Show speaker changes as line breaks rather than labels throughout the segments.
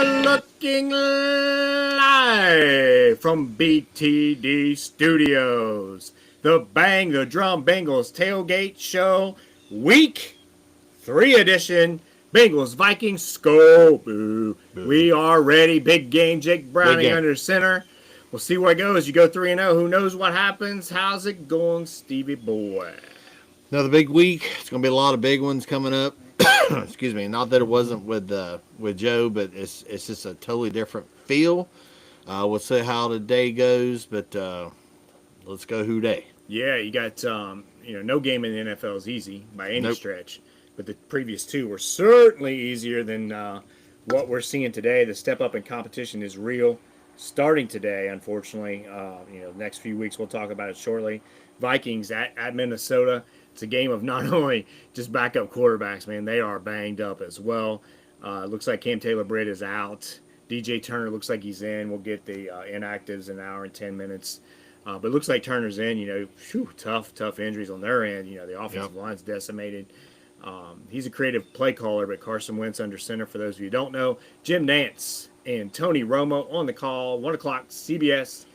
looking live from BTD Studios. The Bang the Drum Bengals Tailgate Show, Week 3 edition. Bengals Vikings Scope. We are ready. Big game. Jake Browning under center. We'll see where it goes. You go 3-0. Who knows what happens? How's it going, Stevie boy?
Another big week. It's going to be a lot of big ones coming up. Excuse me. Not that it wasn't with Joe, but it's just a totally different feel. We'll see how the day goes, but let's go who day.
Yeah, you got no game in the NFL is easy by any stretch, but the previous two were certainly easier than what we're seeing today. The step up in competition is real. Starting today, unfortunately, the next few weeks we'll talk about it shortly. Vikings at Minnesota. It's a game of not only just backup quarterbacks, man, they are banged up as well. Looks like Cam Taylor-Britt is out. DJ Turner looks like he's in. We'll get the inactives in an hour and 10 minutes. But it looks like Turner's in. Tough injuries on their end. The offensive line's decimated. He's a creative play caller, but Carson Wentz under center, for those of you who don't know. Jim Nantz and Tony Romo on the call. 1 o'clock, CBS.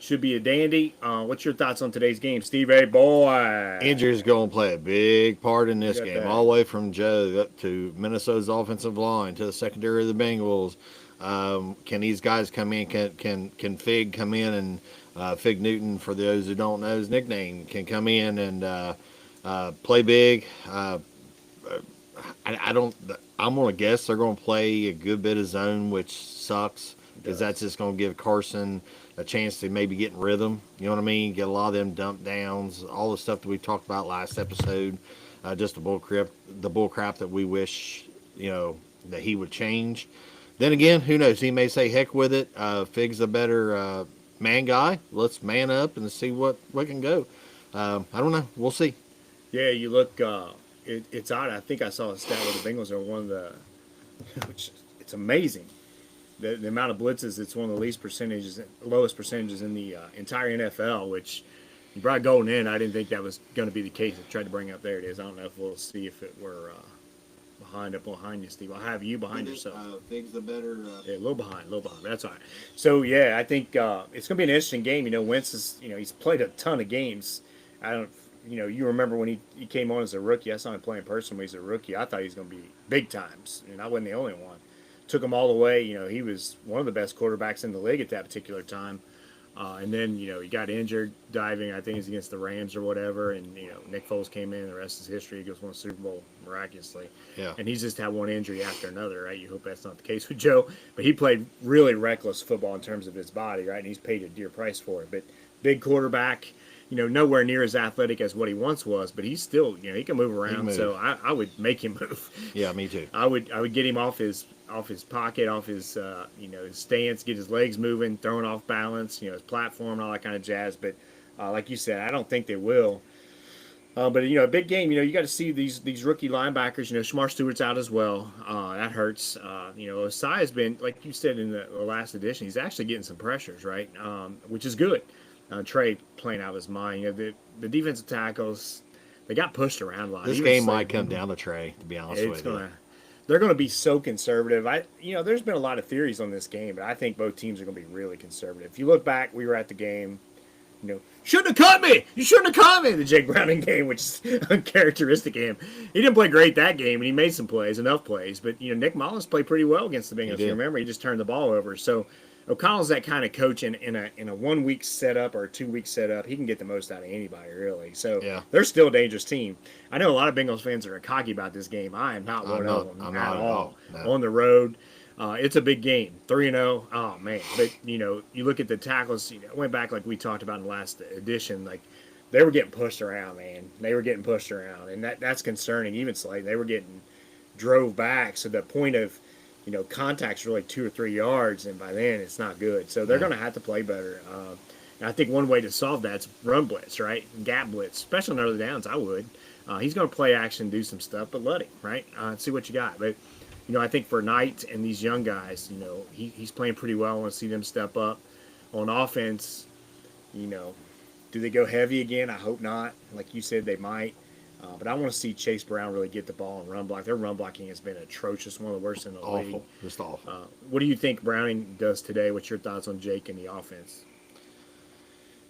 Should be a dandy. What's your thoughts on today's game, Steve? Hey, boy.
Injuries going to play a big part in this game, all the way from Joe up to Minnesota's offensive line to the secondary of the Bengals. Can these guys come in? Can Fig come in and Fig Newton, for those who don't know his nickname, can come in and play big? I'm going to guess they're going to play a good bit of zone, which sucks because that's just going to give Carson a chance to maybe get in rhythm. You know what I mean? Get a lot of them dump downs, all the stuff that we talked about last episode. Just the bull crap that we wish, that he would change. Then again, who knows? He may say heck with it. Fig's a better man guy. Let's man up and see what can go. I don't know. We'll see.
Yeah, you look. It's odd. I think I saw a stat where the Bengals are one of the. Which it's amazing. The amount of blitzes, it's one of the lowest percentages in the entire NFL, which you brought Golden in. I didn't think that was going to be the case. I tried to bring up, there it is. I don't know if we'll see if it were behind you, Steve. I'll have you behind yourself.
Fig's the better.
Yeah, a little behind. But that's all right. So, yeah, I think it's going to be an interesting game. Wentz is, he's played a ton of games. You remember when he came on as a rookie. I saw him play in person when he was a rookie. I thought he was going to be big times, and I wasn't the only one. Took him all the way. He was one of the best quarterbacks in the league at that particular time. And then, he got injured diving, I think it's against the Rams or whatever. And, Nick Foles came in. The rest is history. He goes won a Super Bowl miraculously.
Yeah.
And he's just had one injury after another, right? You hope that's not the case with Joe. But he played really reckless football in terms of his body, right? And he's paid a dear price for it. But big quarterback, nowhere near as athletic as what he once was. But he's still, he can move around. So I would make him move.
Yeah, me too.
I would get him off his pocket, off his his stance, get his legs moving, throwing off balance, his platform, all that kind of jazz. But like you said, I don't think they will. But a big game. You got to see these rookie linebackers. Shamar Stewart's out as well. That hurts. Osai has been, like you said in the last edition, he's actually getting some pressures, right? Which is good. Trey playing out of his mind. The defensive tackles, they got pushed around a lot.
This game might come down to Trey, to be honest with you.
They're going to be so conservative. There's been a lot of theories on this game, but I think both teams are going to be really conservative. If you look back, we were at the game. Shouldn't have caught me. You shouldn't have caught me. The Jake Browning game, which is uncharacteristic of him. He didn't play great that game, and he made some plays, enough plays. But Nick Mullins played pretty well against the Bengals. You remember, he just turned the ball over. So O'Connell's that kind of coach in a 1 week setup or a 2 week setup. He can get the most out of anybody, really. So they're still a dangerous team. I know a lot of Bengals fans are cocky about this game. I am not one of them at all. No. On the road, it's a big game. 3-0. Oh man! But you look at the tackles. Went back like we talked about in the last edition. Like they were getting pushed around, man. They were getting pushed around, and that's concerning. Even slightly, they were getting drove back. So the point of contact's really 2 or 3 yards, and by then it's not good. So they're going to have to play better. And I think one way to solve that's run blitz, right? Gap blitz, especially on early downs. I would. He's going to play action, do some stuff, but let him, right? See what you got. But I think for Knight and these young guys, he's playing pretty well. I want to see them step up on offense. Do they go heavy again? I hope not. Like you said, they might. But I want to see Chase Brown really get the ball and run block. Their run blocking has been atrocious, one of the worst in the league.
Awful, just awful.
What do you think Browning does today? What's your thoughts on Jake and the offense?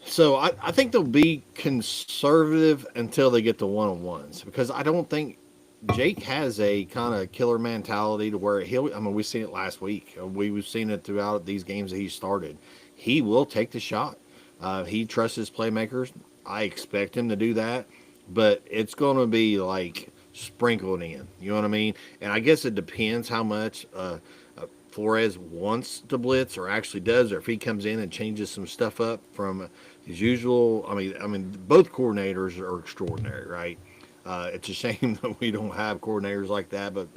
So I think they'll be conservative until they get to one-on-ones, because I don't think Jake has a kind of killer mentality to where we've seen it last week. We've seen it throughout these games that he started. He will take the shot. He trusts his playmakers. I expect him to do that, but it's going to be like sprinkled in. You know what I mean? And I guess it depends how much Flores wants to blitz or actually does, or if he comes in and changes some stuff up from his usual. I mean, both coordinators are extraordinary, right? It's a shame that we don't have coordinators like that, but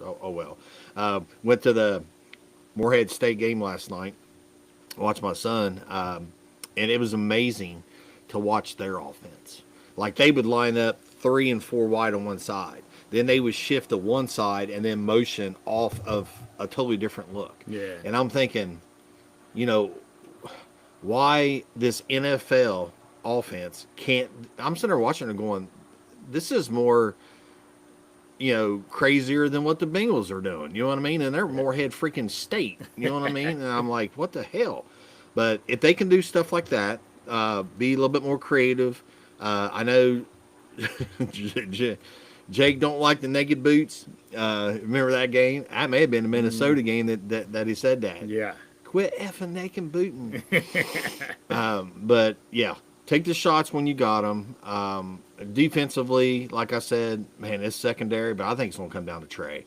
oh well. Went to the Morehead State game last night. Watched my son, and it was amazing to watch their offense. Like, they would line up 3 and 4 wide on one side. Then they would shift to one side and then motion off of a totally different look.
Yeah.
And I'm thinking, why this NFL offense can't. I'm sitting there watching and going, this is more, crazier than what the Bengals are doing. You know what I mean? And they're Morehead freaking State. You know what I mean? And I'm like, what the hell? But if they can do stuff like that, be a little bit more creative. I know Jake don't like the naked boots. Remember that game? That may have been the Minnesota game that he said that.
Yeah.
Quit effing naked booting. But yeah, take the shots when you got them. Defensively, like I said, man, it's secondary, but I think it's going to come down to Trey.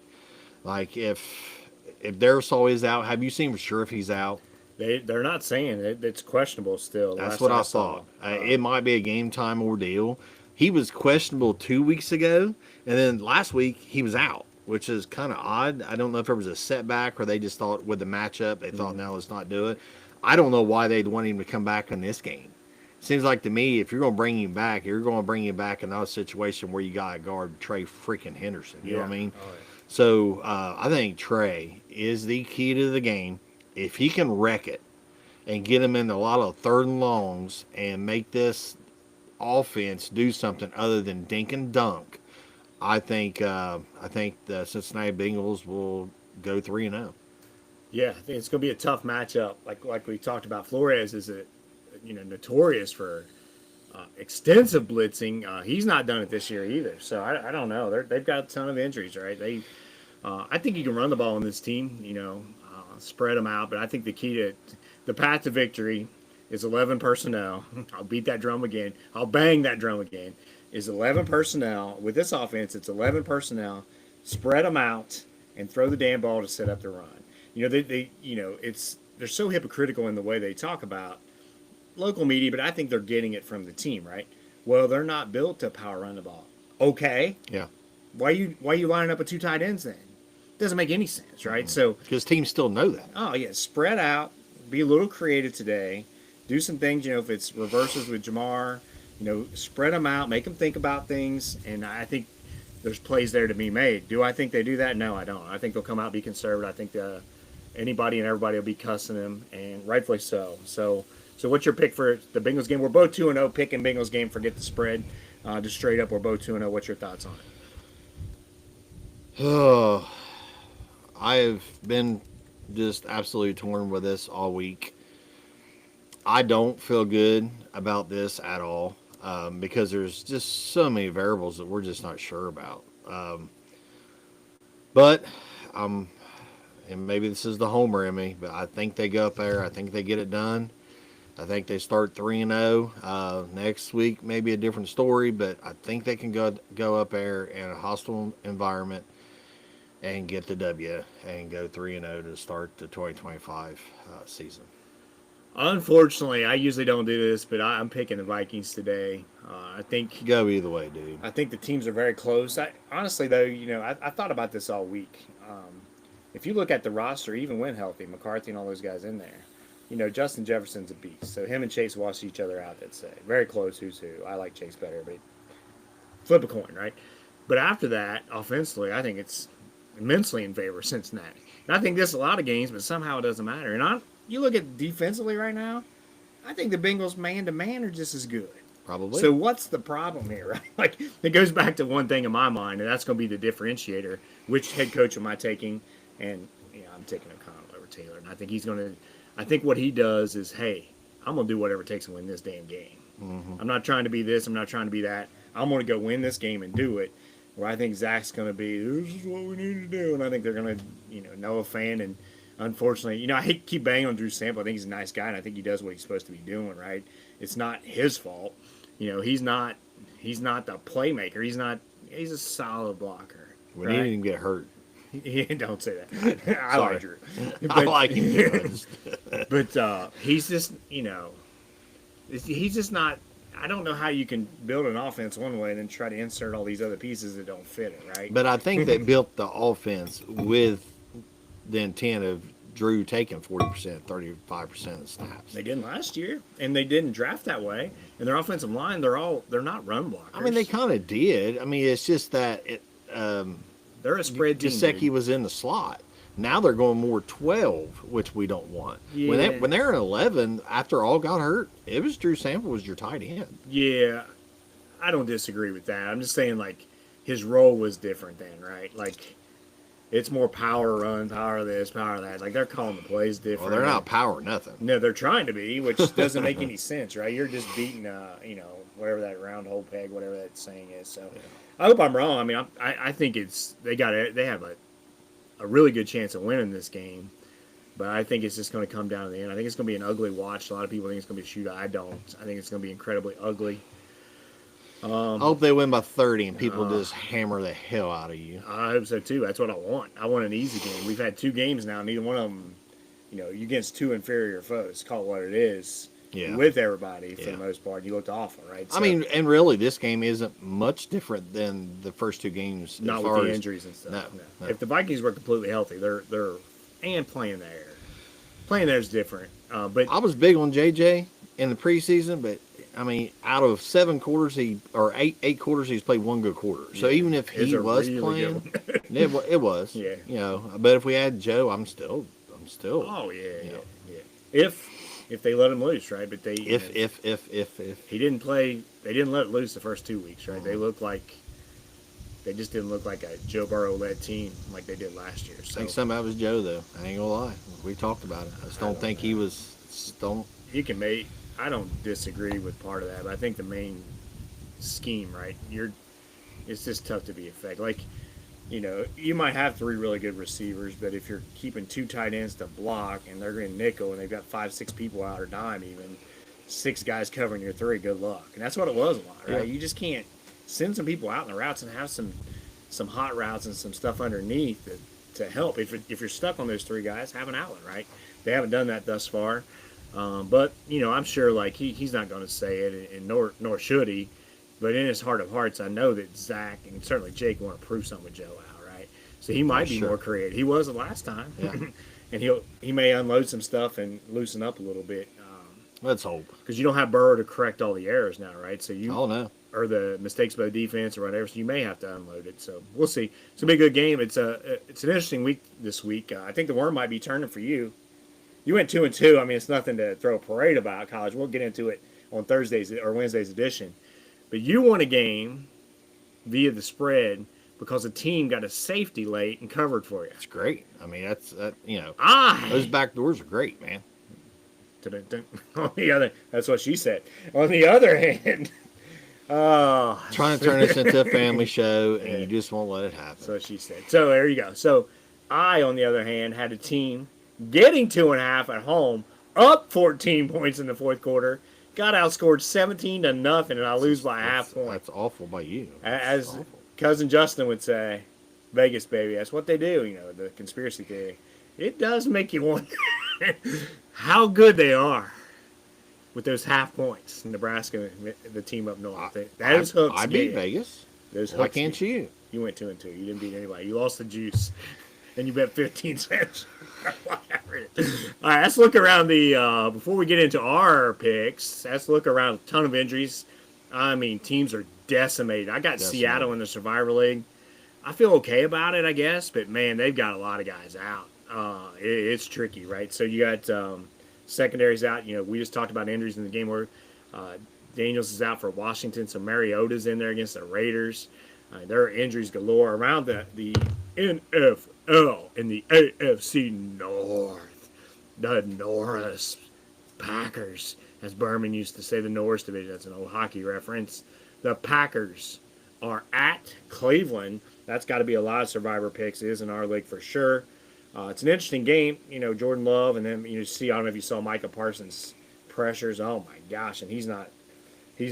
Like, if Darrisaw is out, have you seen for sure if he's out?
They're not saying it. It's questionable still.
That's what I thought. It might be a game time ordeal. He was questionable 2 weeks ago, and then last week he was out, which is kind of odd. I don't know if there was a setback or they just thought with the matchup, they thought, no, let's not do it. I don't know why they'd want him to come back in this game. Seems like to me, if you're going to bring him back, you're going to bring him back in another situation where you got to guard Trey freaking Henderson. You know what I mean?
Oh, yeah.
So I think Trey is the key to the game. If he can wreck it and get him in a lot of third and longs and make this offense do something other than dink and dunk, I think the Cincinnati Bengals will go 3-0.
Yeah, I think it's going to be a tough matchup. Like we talked about, Flores is notorious for extensive blitzing. He's not done it this year either. So I don't know. They've got a ton of injuries, right? I think you can run the ball on this team. Spread them out. But I think the key to the path to victory is 11 personnel. I'll beat that drum again. I'll bang that drum again. Is 11 personnel. With this offense, it's 11 personnel. Spread them out and throw the damn ball to set up the run. They're so hypocritical in the way they talk about local media, but I think they're getting it from the team, right? Well, they're not built to power run the ball. Okay.
Yeah.
Why you lining up with 2 tight ends then? Doesn't make any sense, right? So
because teams still know that.
Oh yeah, spread out, be a little creative today, do some things. If it's reverses with Jamar, spread them out, make them think about things, and I think there's plays there to be made. Do I think they do that? No, I don't. I think they'll come out and be conservative. I think anybody and everybody will be cussing them, and rightfully so. So what's your pick for the Bengals game? We're both 2-0. Picking Bengals game. Forget the spread. Just straight up, we're both 2-0. What's your thoughts on it?
Oh, I have been just absolutely torn with this all week. I don't feel good about this at all because there's just so many variables that we're just not sure about. But and maybe this is the homer in me, but I think they go up there. I think they get it done. I think they start 3-0. Next week, maybe a different story, but I think they can go up there in a hostile environment and get the W and go 3-0 to start the 2025 season.
Unfortunately, I usually don't do this, but I'm picking the Vikings today. I think
go either way, dude.
I think the teams are very close. Honestly, though, I thought about this all week. If you look at the roster, even when healthy, McCarthy and all those guys in there, Justin Jefferson's a beast. So him and Chase wash each other out, they'd say. Very close, who's who. I like Chase better, but flip a coin, right? But after that, offensively, I think it's immensely in favor of Cincinnati. And I think this is a lot of games, but somehow it doesn't matter. And you look at defensively right now, I think the Bengals man-to-man are just as good.
Probably.
So what's the problem here, right? Like it goes back to one thing in my mind, and that's going to be the differentiator. Which head coach am I taking? And I'm taking O'Connell over Taylor, and I think he's going to. I think what he does is, hey, I'm going to do whatever it takes to win this damn game. I'm not trying to be this. I'm not trying to be that. I'm going to go win this game and do it. Where I think Zach's going to be, this is what we need to do, and I think they're going to, Noah Fan, and unfortunately, I hate to keep banging on Drew Sample. I think he's a nice guy, and I think he does what he's supposed to be doing. Right? It's not his fault. He's not the playmaker. He's a solid blocker.
We need him to get hurt.
Don't say that. I like Drew.
I like him.
But he's just, he's just not. I don't know how you can build an offense one way and then try to insert all these other pieces that don't fit it, right?
But I think they built the offense with the intent of Drew taking 40%, 35% of the snaps.
They didn't last year, and they didn't draft that way. And their offensive line, they're not run blockers.
I mean, they kind of did. I mean, it's just that
they're a spread team.
Gesicki was in the slot. Now they're going more 12, which we don't want.
Yeah.
When they're in 11, after all got hurt, it was Drew Sample was your tight end.
Yeah, I don't disagree with that. I'm just saying, like, his role was different then, right? Like, it's more power run, power this, power that. Like, they're calling the plays different.
Well, they're not power nothing.
No, they're trying to be, which doesn't make any sense, right? You're just beating, whatever that round hole peg, whatever that saying is. So, yeah. I hope I'm wrong. I mean, I think they have a really good chance of winning this game, but I think it's just going to come down to the end. I think it's going to be an ugly watch. A lot of people think it's going to be a shootout. I don't. I think it's going to be incredibly ugly.
I hope they win by 30 and people just hammer the hell out of you.
I hope so too. That's what I want. I want an easy game. We've had 2 games now. Neither one of them, you against 2 inferior foes. Call it what it is.
Yeah.
With everybody for the most part. You looked awful, right? So,
I mean, and really, this game isn't much different than the first 2 games.
Not with the injuries and stuff. No. If the Vikings were completely healthy, they're and playing there. Playing there is different. But
I was big on JJ in the preseason, but I mean, out of 7 quarters, eight quarters, he's played 1 good quarter. So even if he was really playing, it was.
Yeah.
But if we had Joe, I'm still.
Oh yeah. If they let him loose, right? But they
if
he didn't play, they didn't let it loose the first 2 weeks, right? They just didn't look like a Joe Burrow led team like they did last year. So
I think some of it was Joe, though. I ain't gonna lie. We talked about it. I just don't think he was.
You can make. I don't disagree with part of that, but I think the main scheme, right? It's just tough to be effective. Like, you might have 3 really good receivers, but if you're keeping 2 tight ends to block and they're in nickel and they've got 5-6 people out or dime even, 6 guys covering your 3, good luck. And that's what it was a lot, right? Yeah. You just can't send some people out in the routes and have some hot routes and some stuff underneath to help. If you're stuck on those 3 guys, have an outlet, right? They haven't done that thus far. But, I'm sure, like, he's not going to say it, and nor should he. But in his heart of hearts, I know that Zach and certainly Jake want to prove something with Joe out, right? So he might be more creative. He was the last time.
Yeah.
And he may unload some stuff and loosen up a little bit.
Let's hope.
Because you don't have Burrow to correct all the errors now, right? So
no.
Or the mistakes by the defense or whatever, so you may have to unload it. So we'll see. It's going to be a good game. It's an interesting week this week. I think the worm might be turning for you. You went 2-2. I mean, it's nothing to throw a parade about, college. We'll get into it on Thursday's or Wednesday's edition. But you won a game via the spread because a team got a safety late and covered for you.
It's great. I mean, those back doors are great, man.
On the other, that's what she said. On the other hand,
trying to turn this into a family show, and you just won't let it happen.
That's what she said. So there you go. So I, on the other hand, had a team getting 2.5 at home, up 14 points in the fourth quarter. Got outscored 17-0, and I lose by a half point.
That's awful by you.
As cousin Justin would say, Vegas, baby. That's what they do, the conspiracy theory. It does make you wonder how good they are with those half points. Nebraska, the team up north. That is hooks.
I beat Vegas.
Why
can't you?
You went 2-2. You didn't beat anybody. You lost the juice. And you bet 15 cents. All right, let's look around before we get into our picks, let's look around a ton of injuries. I mean, teams are decimated. I got Seattle in the Survivor League. I feel okay about it, I guess, but, man, they've got a lot of guys out. It's tricky, right? So you got secondaries out. We just talked about injuries in the game where Daniels is out for Washington, so Mariota's in there against the Raiders. There are injuries galore around the NFL in the AFC North. The Norris Packers, as Berman used to say, the Norris division. That's an old hockey reference. The Packers are at Cleveland. That's got to be a lot of survivor picks. It is in our league for sure. It's an interesting game. Jordan Love, and then you see, I don't know if you saw Micah Parsons' pressures. Oh my gosh, and he's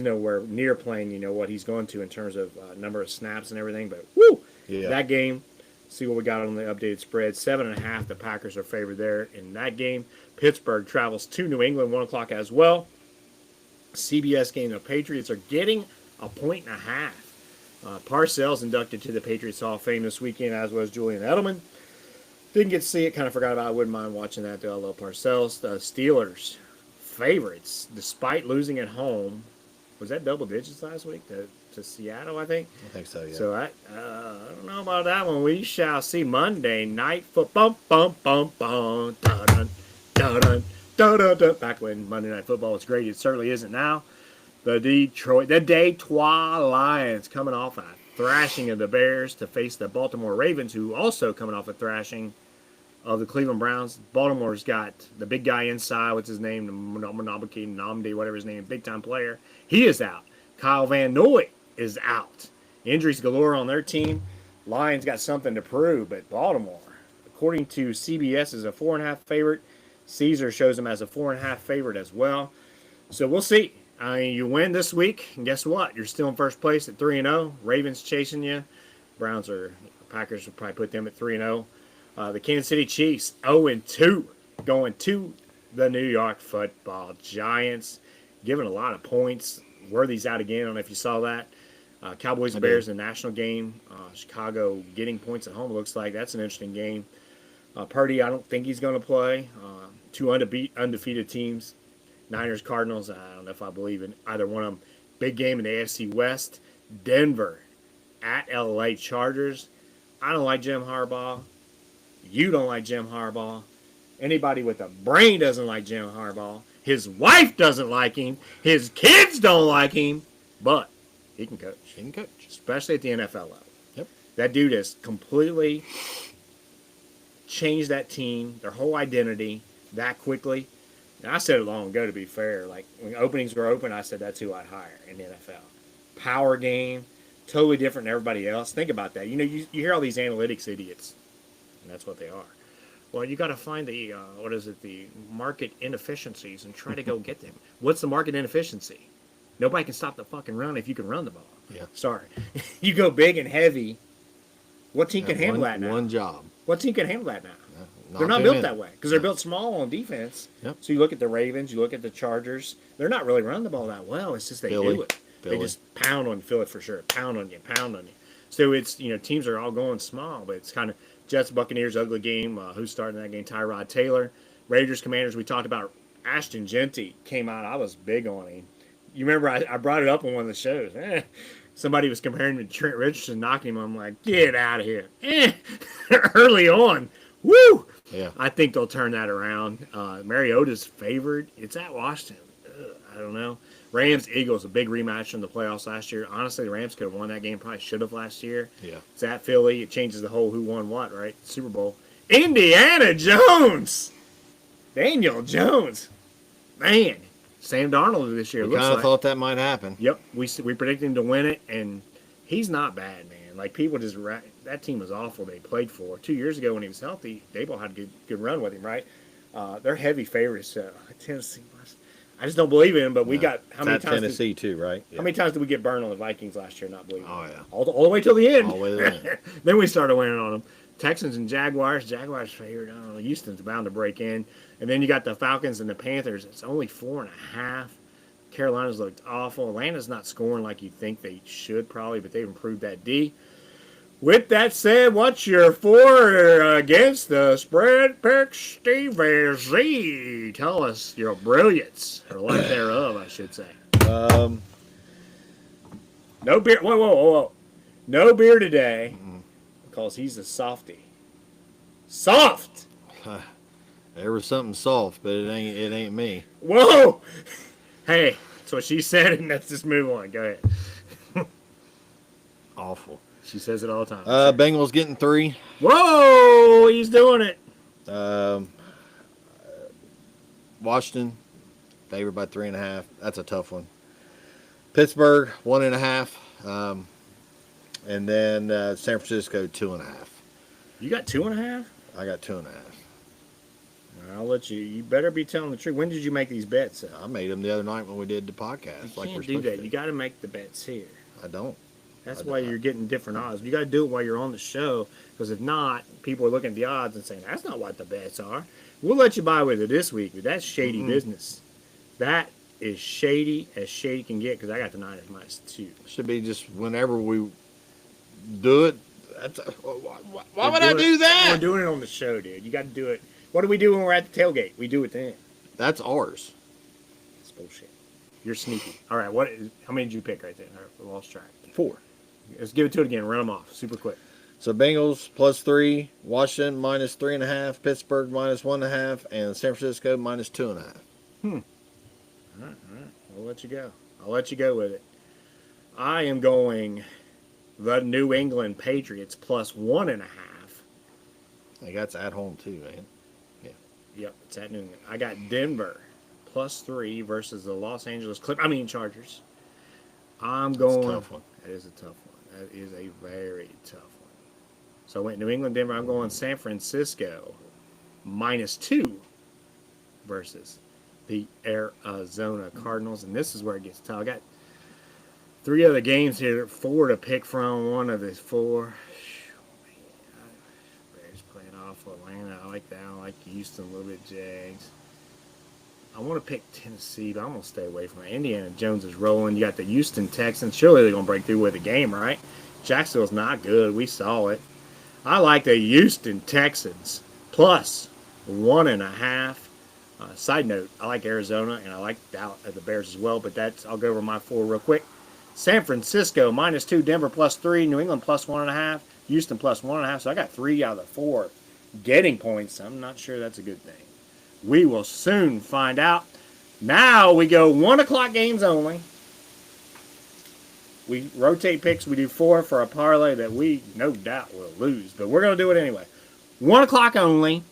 nowhere near playing, what he's going to in terms of number of snaps and everything. But woo, that game. See what we got on the updated spread. 7.5. The Packers are favored there in that game. Pittsburgh travels to New England, 1 o'clock as well. CBS game. The Patriots are getting 1.5. Parcells inducted to the Patriots Hall of Fame this weekend, as was Julian Edelman. Didn't get to see it. Kind of forgot about it. I wouldn't mind watching that, though. I love Parcells. The Steelers, favorites, despite losing at home. Was that double digits last week to Seattle, I think?
I think so, yeah.
So I don't know about that one. We shall see Monday night football. Bum, bum, bum, dun, dun, dun, dun, dun, dun. Back when Monday Night Football was great, it certainly isn't now. The Detroit Lions coming off a thrashing of the Bears to face the Baltimore Ravens, who also coming off a thrashing of the Cleveland Browns. Baltimore's got the big guy inside. What's his name? Nabaki Namdi, whatever his name, big time player. He is out. Kyle Van Noy is out. Injuries galore on their team. Lions got something to prove, but Baltimore, according to CBS, is a 4.5 favorite. Caesar shows them as a 4.5 favorite as well. So we'll see. You win this week, and guess what? You're still in first place at 3-0. Ravens chasing you. Packers will probably put them at 3-0. The Kansas City Chiefs 0-2, going to the New York Football Giants, giving a lot of points. Worthy's out again. I don't know if you saw that. Cowboys and Bears in the national game. Chicago getting points at home. Looks like that's an interesting game. Purdy, I don't think he's going to play. Two undefeated teams. Niners, Cardinals. I don't know if I believe in either one of them. Big game in the AFC West. Denver at LA Chargers. I don't like Jim Harbaugh. You don't like Jim Harbaugh. Anybody with a brain doesn't like Jim Harbaugh. His wife doesn't like him. His kids don't like him. But he can coach.
He can coach.
Especially at the NFL level.
Yep.
That dude has completely changed that team, their whole identity, that quickly. And I said it long ago, to be fair. Like, when openings were open, I said that's who I'd hire in the NFL. Power game, totally different than everybody else. Think about that. You hear all these analytics idiots, and that's what they are. Well, you got to find the the market inefficiencies and try to go get them. What's the market inefficiency? Nobody can stop the fucking run if you can run the ball.
Yeah.
Sorry. You go big and heavy. What team can handle that now?
One job.
What team can handle that now? They're not built that way because they're built small on defense.
Yep.
So you look at the Ravens, you look at the Chargers. They're not really running the ball that well. It's just they do it. They just pound on Philly for sure. Pound on you. So it's, teams are all going small, but it's kind of Jets, Buccaneers, ugly game. Who's starting that game? Tyrod Taylor. Raiders, Commanders, we talked about. Ashton Genty came out. I was big on him. You remember I brought it up on one of the shows. Somebody was comparing him to Trent Richardson, knocking him. I'm like, get out of here. Early on. Woo!
Yeah.
I think they'll turn that around. Mariota's favored. It's at Washington. I don't know. Rams, Eagles, a big rematch from the playoffs last year. Honestly, the Rams could have won that game. Probably should have last year.
Yeah.
It's at Philly. It changes the whole who won what, right? Super Bowl. Indiana Jones. Daniel Jones. Man. Sam Darnold this year.
We kind of thought that might happen.
Yep. We predicted him to win it, and he's not bad, man. Like, people just that team was awful they played for. 2 years ago when he was healthy, Daboll had a good run with him, right? They're heavy favorites. Tennessee. I just don't believe in him, but we got how many times?
Tennessee too, right?
How many times did we get burned on the Vikings last year? Not believing.
Oh yeah.
All the way till the end.
All the way to the end.
Then we started winning on them. Texans and Jaguars. Jaguars favored. I don't know. Houston's bound to break in, and then you got the Falcons and the Panthers. It's only 4.5. Carolina's looked awful. Atlanta's not scoring like you think they should probably, but they've improved that D. With that said, what's your for or against the spread pick, Steve Z? Tell us your brilliance, or lack thereof, I should say. No beer. Whoa. No beer today, because he's a softie. Soft!
There was something soft, but it ain't me.
Whoa! Hey, That's what she said, and let's just move on. Go ahead.
Awful.
She says it all the time.
Bengals getting 3.
Whoa, he's doing it.
Washington favored by 3.5. That's a tough one. Pittsburgh 1.5. And then San Francisco 2.5.
You got 2.5?
I got 2.5.
I'll let you. You better be telling the truth. When did you make these bets?
I made them the other night when we did the podcast.
You can't do that. You got to make the bets here.
I don't.
That's why you're getting different odds. You got to do it while you're on the show, because if not, people are looking at the odds and saying, that's not what the bets are. We'll let you buy with it this week, but that's shady business. That is shady as shady can get, because I got the Niners -2.
Should be just whenever we do it. Why would I
We're
do that?
We're doing it on the show, dude. You got to do it. What do we do when we're at the tailgate? We do it then.
That's ours.
It's bullshit. You're sneaky. All right, how many did you pick right there? I lost track.
4.
Let's give it to it again. Run them off super quick.
So Bengals +3, Washington -3.5, Pittsburgh -1.5, and San Francisco -2.5.
All right. I'll let you go. I'll let you go with it. I am going the New England Patriots +1.5.
I think that's at home too, man.
Yep, it's at New England. I got Denver +3 versus the Los Angeles Chargers. I'm going.
That's a tough one.
That is a tough one. That is a very tough one. So I went New England, Denver. I'm going San Francisco -2 versus the Arizona Cardinals. And this is where it gets tough. I got 3 other games here, 4 to pick from. One of the 4. Bears playing off Atlanta. I like that. I like Houston a little bit, Jags. I want to pick Tennessee, but I'm going to stay away from it. Indiana Jones is rolling. You got the Houston Texans. Surely they're going to break through with a game, right? Jacksonville's not good. We saw it. I like the Houston Texans +1.5. Side note, I like Arizona, and I like the Bears as well, but I'll go over my 4 real quick. San Francisco -2, Denver +3, New England +1.5, Houston +1.5. So I got 3 out of the 4 getting points. I'm not sure that's a good thing. We will soon find out. Now we go 1 o'clock games only. We rotate picks. We do 4 for a parlay that we no doubt will lose, but we're going to do it anyway. 1 o'clock only.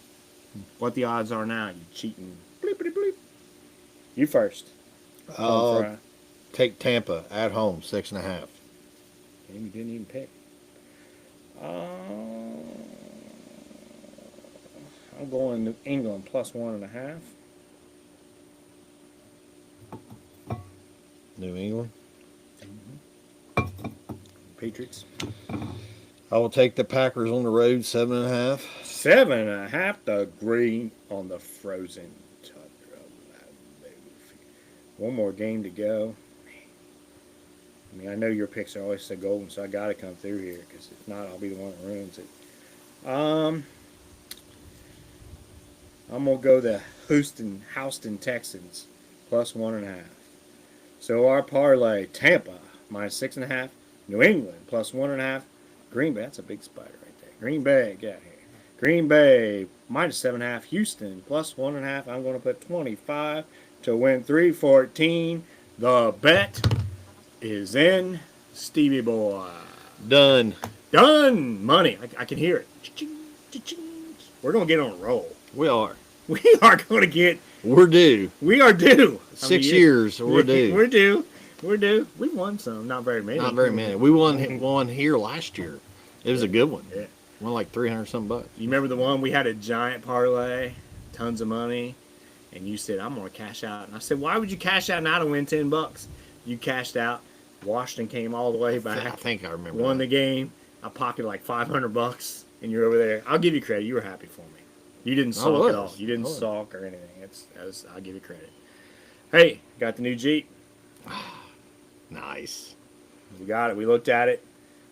What the odds are now? You cheating? Bleep, bleep, bleep. You first.
Take Tampa at home 6.5.
You didn't even pick. I'm going New England +1.5.
New England.
Patriots.
I will take the Packers on the road 7.5.
7.5. The green on the frozen tundra. One more game to go. I mean, I know your picks are always so golden, so I got to come through here, because if not, I'll be the one that ruins it. I'm going to go the Houston Texans +1.5. So our parlay, Tampa -6.5, New England +1.5, Green Bay, that's a big spider right there. Green Bay, get out here. Green Bay -7.5, Houston +1.5. I'm going to put 25 to win 314. The bet is in, Stevie boy.
Done.
Done. Money. I can hear it. We're going to get on a roll.
We are.
We are going to get.
We're due.
We are due.
6 years. We're due.
We're due. We're due. We won some. Not very many.
Not very many. We won here last year. It was a good one.
Yeah.
Won like 300 some bucks.
You remember the one we had a giant parlay, tons of money, and you said, I'm going to cash out. And I said, why would you cash out now to win $10? You cashed out. Washington came all the way back.
I think I remember.
Won
that.
the game. I pocketed like $500, and you're over there. I'll give you credit. You were happy for me. You didn't sulk at all. You didn't sulk or anything. I'll give you credit. Hey, got the new Jeep.
Nice.
We got it. We looked at it.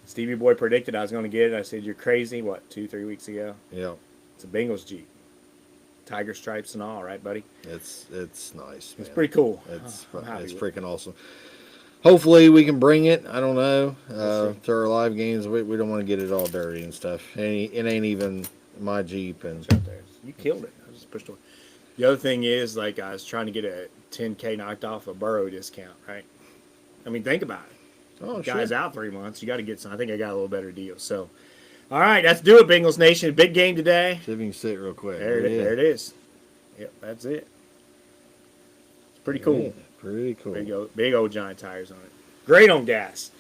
Stevie Boy predicted I was going to get it. I said, you're crazy. What, 2-3 weeks ago?
Yeah.
It's a Bengals Jeep. Tiger stripes and all, right, buddy?
It's nice, man.
It's pretty cool.
It's
it's
freaking awesome. Hopefully we can bring it. I don't know. To our live games, we don't want to get it all dirty and stuff. It ain't even my Jeep. And
out there. You killed it. I just pushed away. The other thing is, like, I was trying to get a 10K knocked off a Burrow discount, right? I mean, think about it.
Oh,
Guy's
sure.
out 3 months. You got to get some. I think I got a little better deal. So, all right, let's do it, Bengals Nation. Big game today.
See if you can sit real quick.
There it is. Yep, that's it. It's pretty cool.
Yeah, pretty cool.
Big old giant tires on it. Great on gas.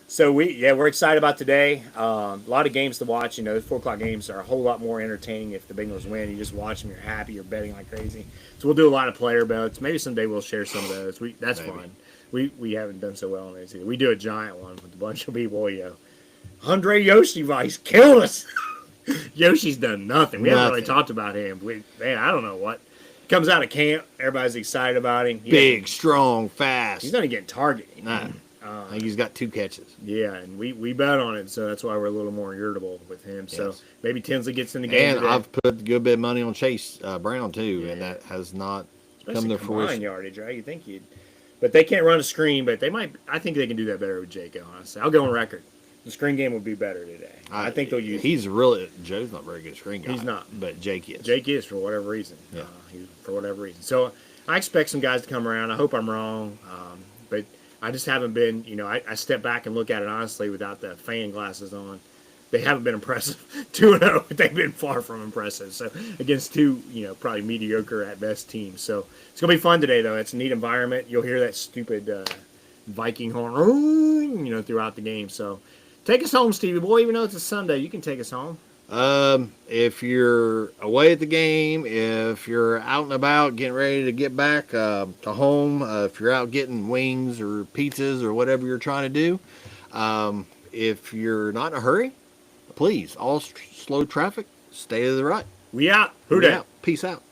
So we're excited about today. A lot of games to watch. You know, the 4 o'clock games are a whole lot more entertaining if the Bengals win. You just watch them, you're happy, you're betting like crazy. So we'll do a lot of player bets. Maybe someday we'll share some of those. That's
Maybe.
fun. We haven't done so well on this either. We do a giant one with a bunch of people. Andre Yoshi Vice killed us. Yoshi's done nothing. We haven't really
Nothing.
talked about him. Man, I don't know what. Comes out of camp, everybody's excited about him.
Big, strong, fast.
He's not even getting targeted.
Nah, I think he's got 2 catches.
Yeah, and we bet on it, so that's why we're a little more irritable with him. So
Yes.
maybe Tinsley gets in the game
And
today.
I've put a good bit of money on Chase Brown too, and that has not come
Especially
to
combined
fruition.
yardage, right? You think you'd, but they can't run a screen. But they might. I think they can do that better with Jake. Honestly, I'll go on record. The screen game would be better today. I think they'll use.
He's really Joe's not very good screen guy.
He's not.
but Jake is.
Jake is for whatever reason.
Yeah.
For whatever reason. So I expect some guys to come around. I hope I'm wrong, but I just haven't been. You know, I step back and look at it honestly without the fan glasses on. They haven't been impressive. 2-0, but they've been far from impressive. So against two, probably mediocre at best teams. So it's gonna be fun today, though. It's a neat environment. You'll hear that stupid Viking horn, throughout the game. So take us home, Stevie boy. Even though it's a Sunday, you can take us home.
If you're away at the game, if you're out and about getting ready to get back to home, if you're out getting wings or pizzas or whatever you're trying to do, if you're not in a hurry, please, all slow traffic, stay to the right.
We out. Who
We
dat?
out. Peace out.